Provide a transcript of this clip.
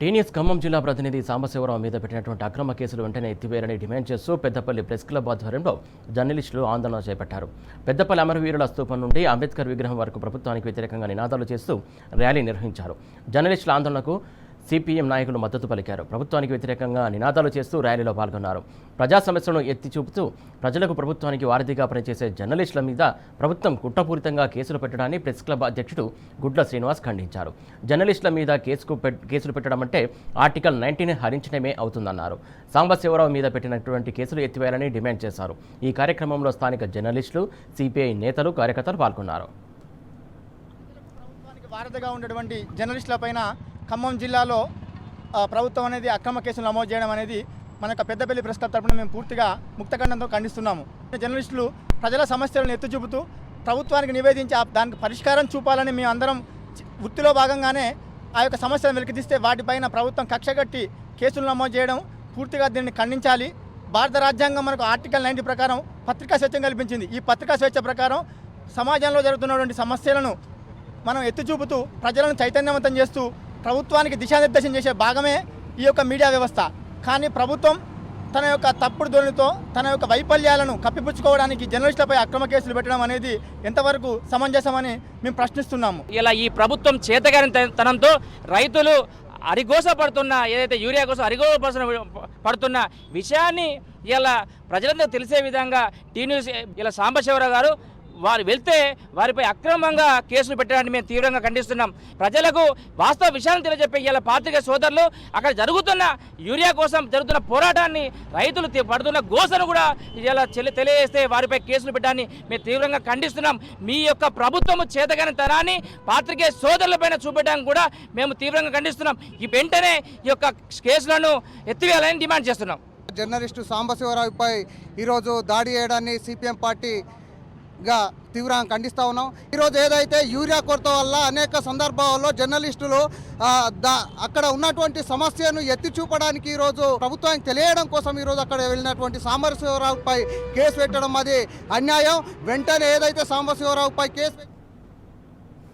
టీనియస్ ఖమ్మం జిల్లా ప్రతినిధి సాంబశివరావు మీద పెట్టినటువంటి అక్రమ కేసులు వెంటనే ఎత్తివేయాలని డిమాండ్ చేస్తూ పెద్దపల్లి ప్రెస్ క్లబ్ ఆధ్వర్యంలో జర్నలిస్టులు ఆందోళన చేపట్టారు. పెద్దపల్లి అమరవీరుల స్తూపం నుండి అంబేద్కర్ విగ్రహం వరకు ప్రభుత్వానికి వ్యతిరేకంగా నినాదాలు చేస్తూ ర్యాలీ నిర్వహించారు. జర్నలిస్టుల ఆందోళనకు సిపిఎం నాయకులు మద్దతు పలికారు. ప్రభుత్వానికి వ్యతిరేకంగా నినాదాలు చేస్తూ ర్యాలీలో పాల్గొన్నారు. ప్రజా సమస్యలను ఎత్తి చూపుతూ ప్రజలకు ప్రభుత్వానికి వారధిగా పనిచేసే జర్నలిస్టుల మీద ప్రభుత్వం కుట్రపూరితంగా కేసులు పెట్టడాన్ని ప్రెస్ క్లబ్ అధ్యక్షుడు గుడ్ల శ్రీనివాస్ ఖండించారు. జర్నలిస్టుల మీద కేసులు పెట్టడం అంటే ఆర్టికల్ 19 హరించడమే అవుతుందన్నారు. సాంబశివరావు మీద పెట్టినటువంటి కేసులు ఎత్తివేయాలని డిమాండ్ చేశారు. ఈ కార్యక్రమంలో స్థానిక జర్నలిస్టులు, సిపిఐ నేతలు, కార్యకర్తలు పాల్గొన్నారు. వారధిగా ఉన్నటువంటి జర్నలిస్టులపైన ఖమ్మం జిల్లాలో ప్రభుత్వం అనేది అక్రమ కేసులు నమోదు చేయడం అనేది మన పెద్దపల్లి ప్రెస్ క్లబ్ తరపున మేము పూర్తిగా ముక్తఖండంతో ఖండిస్తున్నాము. జర్నలిస్టులు ప్రజల సమస్యలను ఎత్తి చూపుతూ ప్రభుత్వానికి నివేదించి దానికి పరిష్కారం చూపాలని మేము అందరం వృత్తిలో భాగంగానే ఆ యొక్క సమస్యలను వెలికితీస్తే వాటిపైన ప్రభుత్వం కక్షగట్టి కేసులు నమోదు చేయడం పూర్తిగా దీన్ని ఖండించాలి. భారత రాజ్యాంగం మనకు ఆర్టికల్ 90 ప్రకారం పత్రికా స్వేచ్ఛ కల్పించింది. ఈ పత్రికా స్వేచ్ఛ ప్రకారం సమాజంలో జరుగుతున్నటువంటి సమస్యలను మనం ఎత్తి చూపుతూ ప్రజలను చైతన్యవంతం చేస్తూ ప్రభుత్వానికి దిశానిర్దేశం చేసే భాగమే ఈ యొక్క మీడియా వ్యవస్థ. కానీ ప్రభుత్వం తన యొక్క తప్పుడు ధోరణితో తన యొక్క వైఫల్యాలను కప్పిపుచ్చుకోవడానికి జర్నలిస్టులపై అక్రమ కేసులు పెట్టడం అనేది ఎంతవరకు సమంజసమని మేము ప్రశ్నిస్తున్నాము. ఇలా ఈ ప్రభుత్వం చేతగానితనంతో రైతులు అరిగోస పడుతున్న ఏదైతే యూరియా కోసం అరిగోస పడుతున్న విషయాన్ని ఇలా ప్రజలందరూ తెలిసే విధంగా టీ న్యూస్ ఇలా సాంబశివరావు గారు వారు వెళ్తే వారిపై అక్రమంగా కేసులు పెట్టడాన్ని మేము తీవ్రంగా ఖండిస్తున్నాం. ప్రజలకు వాస్తవ విషయాన్ని తెలియజెప్పే ఇలా పాత్రిక సోదరులు అక్కడ జరుగుతున్న యూరియా కోసం జరుగుతున్న పోరాటాన్ని రైతులు పడుతున్న గోసను కూడా ఇలా తెలియజేస్తే వారిపై కేసులు పెట్టడాన్ని మేము తీవ్రంగా ఖండిస్తున్నాం. మీ యొక్క ప్రభుత్వము చేతగాని తనాన్ని పాత్రికేయ సోదరులపైన చూపెట్టడానికి కూడా మేము తీవ్రంగా ఖండిస్తున్నాం. ఈ వెంటనే ఈ యొక్క కేసులను ఎత్తివేయాలని డిమాండ్ చేస్తున్నాం. జర్నలిస్టు సాంబశివరావుపై ఈరోజు దాడి చేయడాన్ని సిపిఎం పార్టీ తీవ్రంగా ఖండిస్తూ ఉన్నాం. ఈరోజు ఏదైతే యూరియా కొరత వల్ల అనేక సందర్భాల్లో జర్నలిస్టులు అక్కడ ఉన్నటువంటి సమస్యను ఎత్తి చూపడానికి ఈరోజు ప్రభుత్వానికి తెలియడం కోసం ఈరోజు అక్కడ వెళ్ళినటువంటి సాంబశివరావుపై కేసు పెట్టడం అది అన్యాయం. వెంటనే ఏదైతే సాంబశివరావుపై కేసు